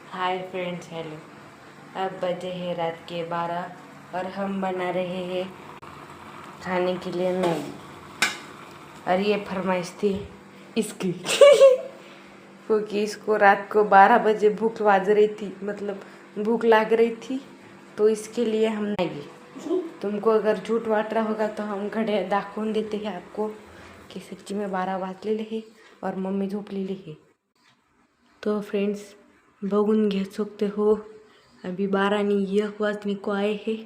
Hi friends, hello. अब बजे हैं रात के 12 और हम बना रहे हैं खाने के लिए मैगी। और ये फरमाइश थी इसकी क्योंकि इसको रात को 12 बजे भूख लाग रही थी, मतलब भूख लग रही थी, तो इसके लिए हम मैगी। तुमको अगर झूठ वाट रहा होगा तो हम घडे दाखवून देते हैं आपको कि सच्ची में 12 वाजलेले आहे और मम्मी झोपलेली आहे। तो फ्रेंड्स बघून घे सकते हो, अभी 12 वाजने को आए हैं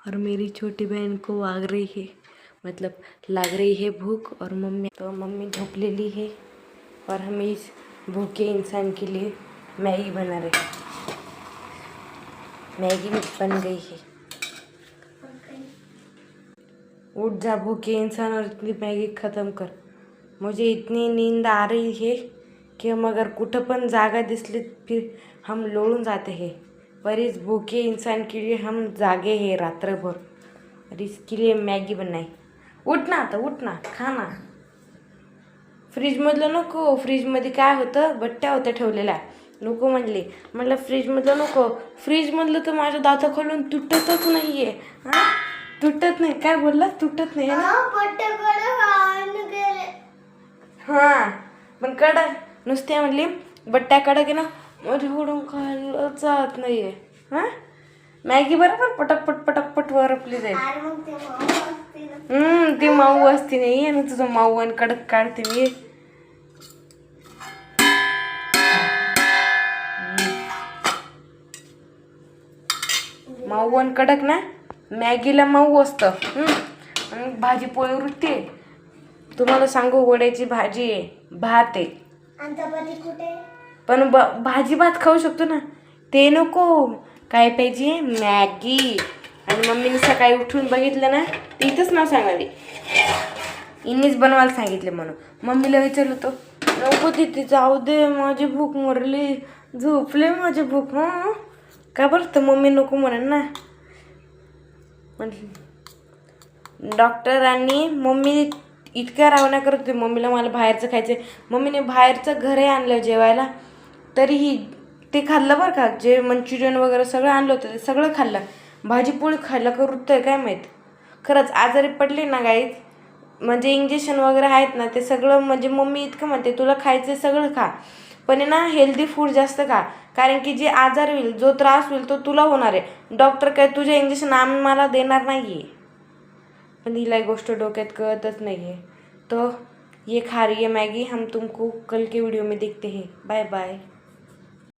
और मेरी छोटी बहन को आग रही है, मतलब लग रही है भूख। और मम्मी झोपलेली है और हम इस भूखे इंसान के लिए मैगी बना रहे हैं। मैगी बन गई है। उठ जा भूखे इंसान और इतनी मैगी ख़त्म कर। मुझे इतनी नींद आ रही है कि हम अगर कुठं पण जागा दिसली फिर हम लोळून जाते हैं, पर इस भूखे इंसान के लिए हम जागे हैं रात्रभर और इसके लिए मैगी बनाई। उठ ना आता, उठ ना, खा ना। फ्रीजमधलं नको, फ्रीजमध्ये काय होतं, बट्ट्या होत्या ठेवलेल्या, नको म्हणलं फ्रीजमधलं नको। फ्रीजमधलं तर माझ्या दाताखालून तुटतच नाही आहे। हां, तुटत नाही, काय बोलला, तुटत नाही ना? हां, पण कडक नुसत्या म्हणली बट्ट्या कडक आहे ना, माझ्याकडून खायला जात नाही आहे। हां, मॅगी बरोबर पटपट पटपट वरपली जाईल। ती माऊ असती नाही आणि तुझं माऊ आणि कडक काढते मी। माऊ आणि कडक ना, मॅगीला माऊ असतं। आणि भाजी पोळी वृत्ती तुम्हाला सांगू, वड्याची भाजी आहे, भात आहे, पण भाजी भात खाऊ शकतो ना, ते नको। काय पाहिजे, मॅगी। आणि मम्मीने सकाळी उठून बघितलं ना, इथंच नाव सांगाली, इनीच बनवायला सांगितले म्हणून। मम्मीला विचारलं तो, नको तिथे जाऊ दे, माझी भूक मरली, झोपले माझी भूक। हां, का बरं, तर मम्मी नको म्हणेन ना। म्हटलं डॉक्टरांनी, मम्मी इतक्या रावण्या करत होती मम्मीला, मला बाहेरचं खायचं आहे। मम्मीने बाहेरचं घरी आणलं जेवायला, तरीही ते खाल्लं बरं का, जे मंचुरियन वगैरे सगळं आणलं होतं ते सगळं खाल्लं। भाजीपोळी खायला करूत आहे काय माहीत। खरंच आजारी पडली ना गाईत, म्हणजे इंजेक्शन वगैरे आहेत ना, ते सगळं, म्हणजे मम्मी इतकं म्हणते तुला खायचं सगळं खा, पण ना हेल्दी फूड जास्त खा, कारण की जे आजार होईल, जो त्रास होईल तो तुला होणार आहे। डॉक्टर काय तुझे इंजेक्शन आम्हाला देणार नाही आहे, पण हिला गोष्ट डोक्यात कळतच नहीं है। तो ये खा रही है मैगी। हम तुमको कल के वीडियो में देखते हैं। Bye bye.